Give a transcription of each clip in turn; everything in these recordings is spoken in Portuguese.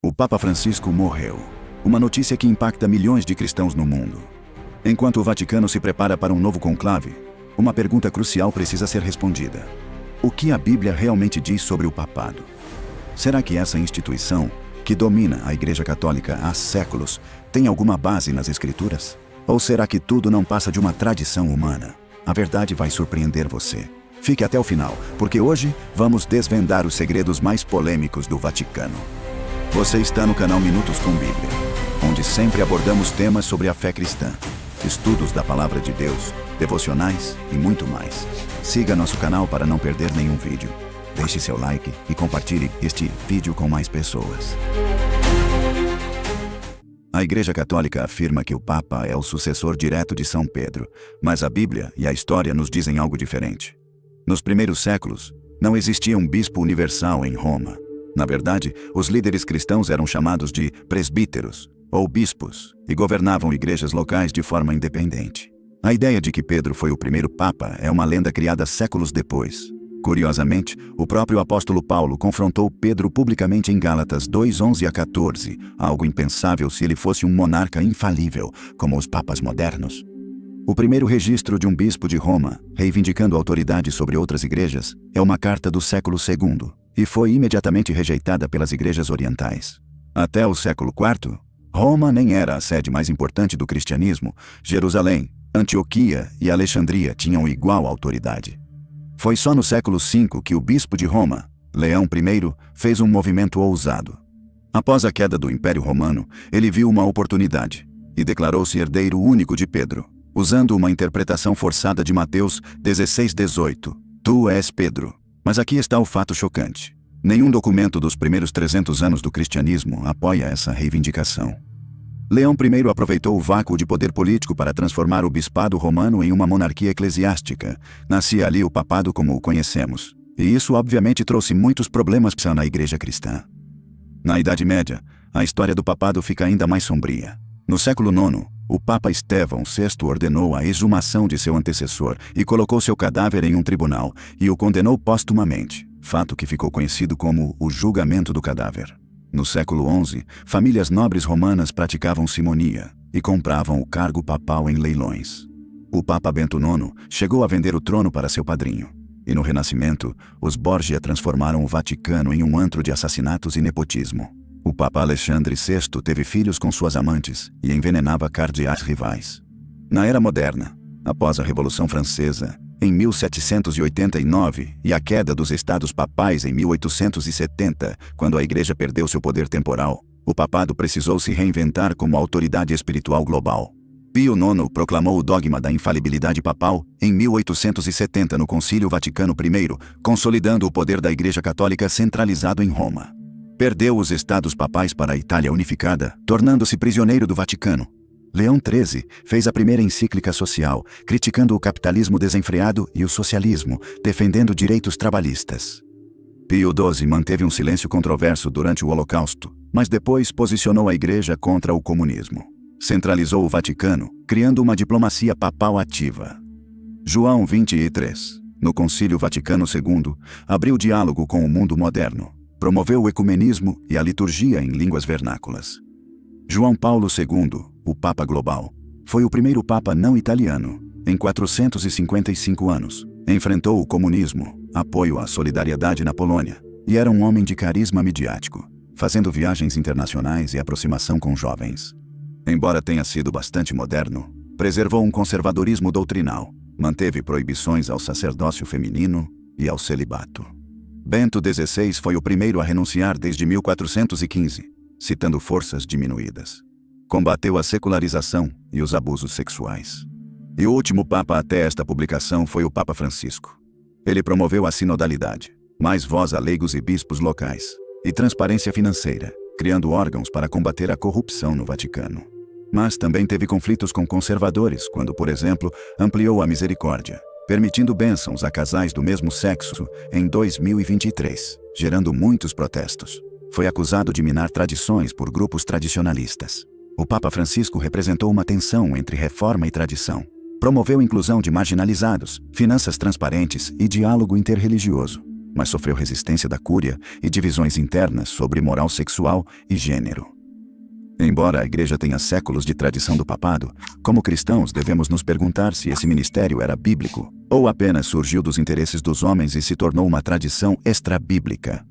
O Papa Francisco morreu. Uma notícia que impacta milhões de cristãos no mundo. Enquanto o Vaticano se prepara para um novo conclave, uma pergunta crucial precisa ser respondida. O que a Bíblia realmente diz sobre o papado? Será que essa instituição, que domina a Igreja Católica há séculos, tem alguma base nas Escrituras? Ou será que tudo não passa de uma tradição humana? A verdade vai surpreender você. Fique até o final, porque hoje vamos desvendar os segredos mais polêmicos do Vaticano. Você está no canal Minutos com Bíblia, onde sempre abordamos temas sobre a fé cristã, estudos da Palavra de Deus, devocionais e muito mais. Siga nosso canal para não perder nenhum vídeo. Deixe seu like e compartilhe este vídeo com mais pessoas. A Igreja Católica afirma que o Papa é o sucessor direto de São Pedro, mas a Bíblia e a história nos dizem algo diferente. Nos primeiros séculos, não existia um bispo universal em Roma. Na verdade, os líderes cristãos eram chamados de presbíteros, ou bispos, e governavam igrejas locais de forma independente. A ideia de que Pedro foi o primeiro Papa é uma lenda criada séculos depois. Curiosamente, o próprio apóstolo Paulo confrontou Pedro publicamente em Gálatas 2:11-14, algo impensável se ele fosse um monarca infalível, como os papas modernos. O primeiro registro de um bispo de Roma, reivindicando autoridade sobre outras igrejas, é uma carta do século II, e foi imediatamente rejeitada pelas igrejas orientais. Até o século IV, Roma nem era a sede mais importante do cristianismo. Jerusalém, Antioquia e Alexandria tinham igual autoridade. Foi só no século V que o bispo de Roma, Leão I, fez um movimento ousado. Após a queda do Império Romano, ele viu uma oportunidade e declarou-se herdeiro único de Pedro, usando uma interpretação forçada de Mateus 16:18. Tu és Pedro. Mas aqui está o fato chocante. Nenhum documento dos primeiros 300 anos do cristianismo apoia essa reivindicação. Leão I aproveitou o vácuo de poder político para transformar o bispado romano em uma monarquia eclesiástica. Nascia ali o papado como o conhecemos. E isso obviamente trouxe muitos problemas na igreja cristã. Na Idade Média, a história do papado fica ainda mais sombria. No século IX, o Papa Estevão VI ordenou a exumação de seu antecessor e colocou seu cadáver em um tribunal e o condenou póstumamente, fato que ficou conhecido como o julgamento do cadáver. No século XI, famílias nobres romanas praticavam simonia e compravam o cargo papal em leilões. O Papa Bento IX chegou a vender o trono para seu padrinho. E no Renascimento, os Borgia transformaram o Vaticano em um antro de assassinatos e nepotismo. O Papa Alexandre VI teve filhos com suas amantes e envenenava cardeais rivais. Na Era Moderna, após a Revolução Francesa, em 1789, e a queda dos Estados Papais em 1870, quando a Igreja perdeu seu poder temporal, o papado precisou se reinventar como autoridade espiritual global. Pio IX proclamou o dogma da infalibilidade papal em 1870 no Concílio Vaticano I, consolidando o poder da Igreja Católica centralizado em Roma. Perdeu os Estados Papais para a Itália unificada, tornando-se prisioneiro do Vaticano. Leão XIII fez a primeira encíclica social, criticando o capitalismo desenfreado e o socialismo, defendendo direitos trabalhistas. Pio XII manteve um silêncio controverso durante o Holocausto, mas depois posicionou a Igreja contra o comunismo. Centralizou o Vaticano, criando uma diplomacia papal ativa. João XXIII, no Concílio Vaticano II, abriu diálogo com o mundo moderno. Promoveu o ecumenismo e a liturgia em línguas vernáculas. João Paulo II, o Papa Global, foi o primeiro Papa não italiano, em 455 anos. Enfrentou o comunismo, apoio à solidariedade na Polônia, e era um homem de carisma midiático, fazendo viagens internacionais e aproximação com jovens. Embora tenha sido bastante moderno, preservou um conservadorismo doutrinal, manteve proibições ao sacerdócio feminino e ao celibato. Bento XVI foi o primeiro a renunciar desde 1415, citando forças diminuídas. Combateu a secularização e os abusos sexuais. E o último Papa até esta publicação foi o Papa Francisco. Ele promoveu a sinodalidade, mais voz a leigos e bispos locais, e transparência financeira, criando órgãos para combater a corrupção no Vaticano. Mas também teve conflitos com conservadores quando, por exemplo, ampliou a misericórdia, permitindo bênçãos a casais do mesmo sexo em 2023, gerando muitos protestos. Foi acusado de minar tradições por grupos tradicionalistas. O Papa Francisco representou uma tensão entre reforma e tradição. Promoveu inclusão de marginalizados, finanças transparentes e diálogo interreligioso. mas sofreu resistência da cúria e divisões internas sobre moral sexual e gênero. Embora a Igreja tenha séculos de tradição do papado, como cristãos devemos nos perguntar se esse ministério era bíblico, ou apenas surgiu dos interesses dos homens e se tornou uma tradição extra-bíblica.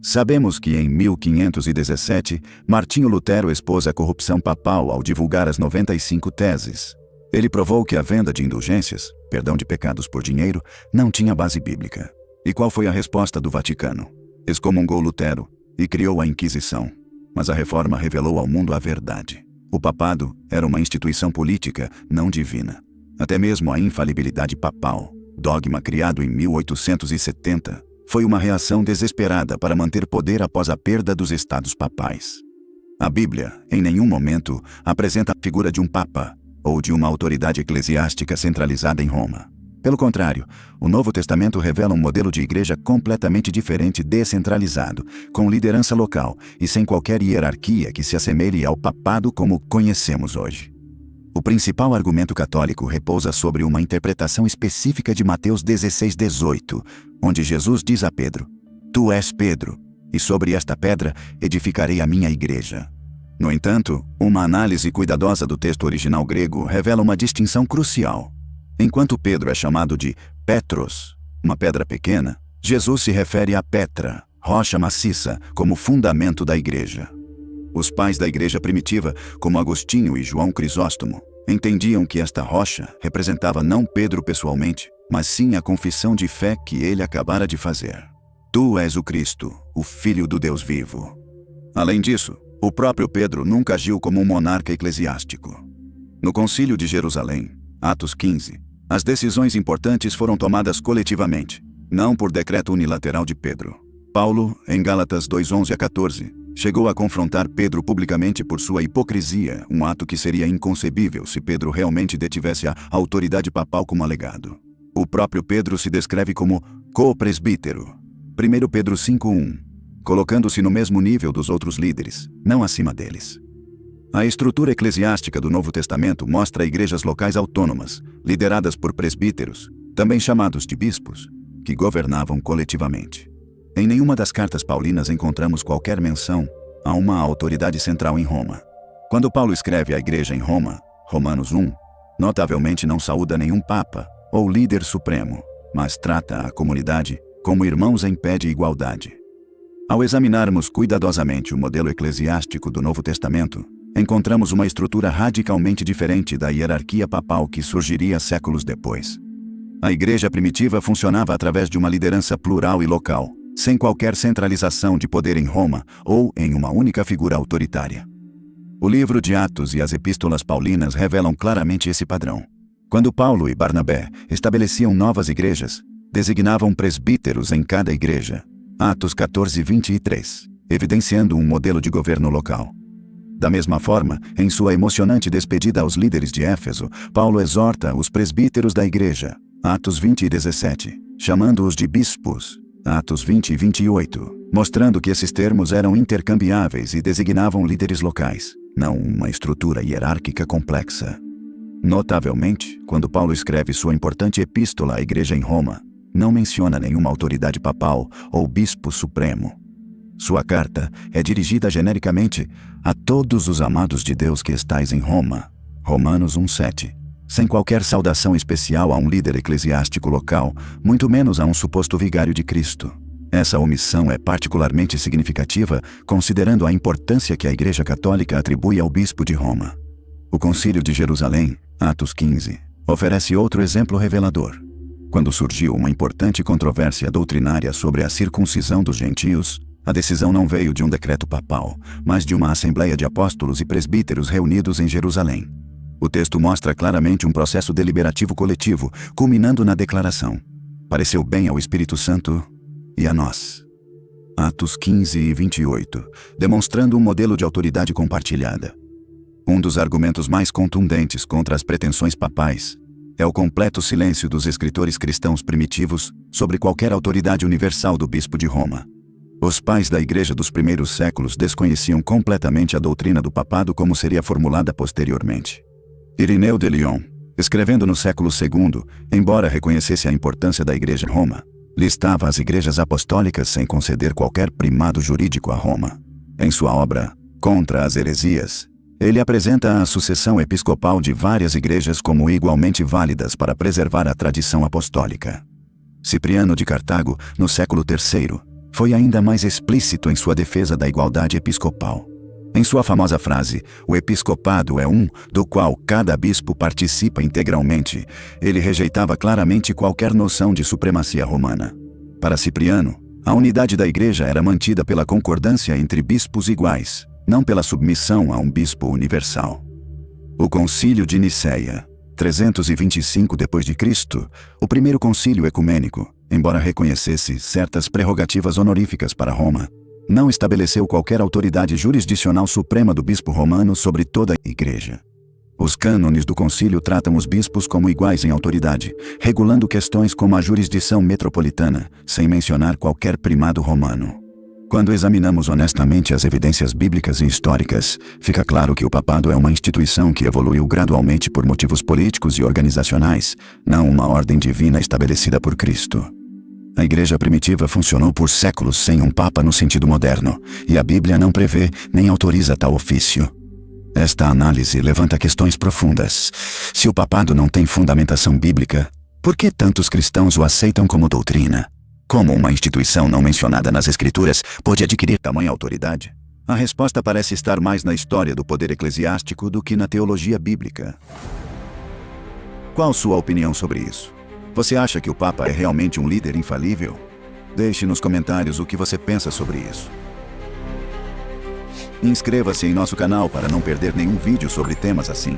Sabemos que em 1517, Martinho Lutero expôs a corrupção papal ao divulgar as 95 teses. Ele provou que a venda de indulgências, perdão de pecados por dinheiro, não tinha base bíblica. E qual foi a resposta do Vaticano? Excomungou Lutero e criou a Inquisição. Mas a reforma revelou ao mundo a verdade. O papado era uma instituição política, não divina. Até mesmo a infalibilidade papal, dogma criado em 1870, foi uma reação desesperada para manter poder após a perda dos estados papais. A Bíblia, em nenhum momento, apresenta a figura de um papa ou de uma autoridade eclesiástica centralizada em Roma. Pelo contrário, o Novo Testamento revela um modelo de igreja completamente diferente, descentralizado, com liderança local e sem qualquer hierarquia que se assemelhe ao papado como conhecemos hoje. O principal argumento católico repousa sobre uma interpretação específica de Mateus 16:18, onde Jesus diz a Pedro: "Tu és Pedro, e sobre esta pedra edificarei a minha igreja." No entanto, uma análise cuidadosa do texto original grego revela uma distinção crucial. Enquanto Pedro é chamado de Petros, uma pedra pequena, Jesus se refere a Petra, rocha maciça, como fundamento da igreja. Os pais da igreja primitiva, como Agostinho e João Crisóstomo, entendiam que esta rocha representava não Pedro pessoalmente, mas sim a confissão de fé que ele acabara de fazer. Tu és o Cristo, o Filho do Deus vivo. Além disso, o próprio Pedro nunca agiu como um monarca eclesiástico. No Concílio de Jerusalém, Atos 15, as decisões importantes foram tomadas coletivamente, não por decreto unilateral de Pedro. Paulo, em Gálatas 2:11-14, chegou a confrontar Pedro publicamente por sua hipocrisia, um ato que seria inconcebível se Pedro realmente detivesse a autoridade papal como alegado. O próprio Pedro se descreve como co-presbítero. 1 Pedro 5:1, colocando-se no mesmo nível dos outros líderes, não acima deles. A estrutura eclesiástica do Novo Testamento mostra igrejas locais autônomas, lideradas por presbíteros, também chamados de bispos, que governavam coletivamente. Em nenhuma das cartas paulinas encontramos qualquer menção a uma autoridade central em Roma. Quando Paulo escreve à igreja em Roma, Romanos 1, notavelmente não saúda nenhum papa ou líder supremo, mas trata a comunidade como irmãos em pé de igualdade. Ao examinarmos cuidadosamente o modelo eclesiástico do Novo Testamento, encontramos uma estrutura radicalmente diferente da hierarquia papal que surgiria séculos depois. A igreja primitiva funcionava através de uma liderança plural e local, sem qualquer centralização de poder em Roma ou em uma única figura autoritária. O livro de Atos e as epístolas paulinas revelam claramente esse padrão. Quando Paulo e Barnabé estabeleciam novas igrejas, designavam presbíteros em cada igreja, Atos 14:23, evidenciando um modelo de governo local. Da mesma forma, em sua emocionante despedida aos líderes de Éfeso, Paulo exorta os presbíteros da igreja, Atos 20:17, chamando-os de bispos, Atos 20:28, mostrando que esses termos eram intercambiáveis e designavam líderes locais, não uma estrutura hierárquica complexa. Notavelmente, quando Paulo escreve sua importante epístola à igreja em Roma, não menciona nenhuma autoridade papal ou bispo supremo. Sua carta é dirigida genericamente a todos os amados de Deus que estais em Roma, Romanos 1:7, sem qualquer saudação especial a um líder eclesiástico local, muito menos a um suposto vigário de Cristo. Essa omissão é particularmente significativa, considerando a importância que a Igreja Católica atribui ao bispo de Roma. O Concílio de Jerusalém, Atos 15, oferece outro exemplo revelador. Quando surgiu uma importante controvérsia doutrinária sobre a circuncisão dos gentios, a decisão não veio de um decreto papal, mas de uma assembleia de apóstolos e presbíteros reunidos em Jerusalém. O texto mostra claramente um processo deliberativo coletivo, culminando na declaração: pareceu bem ao Espírito Santo e a nós. Atos 15:28, demonstrando um modelo de autoridade compartilhada. Um dos argumentos mais contundentes contra as pretensões papais é o completo silêncio dos escritores cristãos primitivos sobre qualquer autoridade universal do bispo de Roma. Os pais da igreja dos primeiros séculos desconheciam completamente a doutrina do papado como seria formulada posteriormente. Irineu de Lyon, escrevendo no século II, embora reconhecesse a importância da igreja em Roma, Listava as igrejas apostólicas sem conceder qualquer primado jurídico a Roma. Em sua obra, Contra as Heresias, ele apresenta a sucessão episcopal de várias igrejas como igualmente válidas para preservar a tradição apostólica. Cipriano de Cartago, no século III, foi ainda mais explícito em sua defesa da igualdade episcopal. Em sua famosa frase, o episcopado é um, do qual cada bispo participa integralmente, ele rejeitava claramente qualquer noção de supremacia romana. Para Cipriano, a unidade da igreja era mantida pela concordância entre bispos iguais, não pela submissão a um bispo universal. O Concílio de Nicéia, 325 d.C., o primeiro concílio ecumênico, embora reconhecesse certas prerrogativas honoríficas para Roma, não estabeleceu qualquer autoridade jurisdicional suprema do bispo romano sobre toda a igreja. Os cânones do concílio tratam os bispos como iguais em autoridade, regulando questões como a jurisdição metropolitana, sem mencionar qualquer primado romano. Quando examinamos honestamente as evidências bíblicas e históricas, fica claro que o papado é uma instituição que evoluiu gradualmente por motivos políticos e organizacionais, não uma ordem divina estabelecida por Cristo. A igreja primitiva funcionou por séculos sem um papa no sentido moderno, e a Bíblia não prevê nem autoriza tal ofício. Esta análise levanta questões profundas. Se o papado não tem fundamentação bíblica, por que tantos cristãos o aceitam como doutrina? Como uma instituição não mencionada nas Escrituras pode adquirir tamanha autoridade? A resposta parece estar mais na história do poder eclesiástico do que na teologia bíblica. Qual sua opinião sobre isso? Você acha que o Papa é realmente um líder infalível? Deixe nos comentários o que você pensa sobre isso. Inscreva-se em nosso canal para não perder nenhum vídeo sobre temas assim.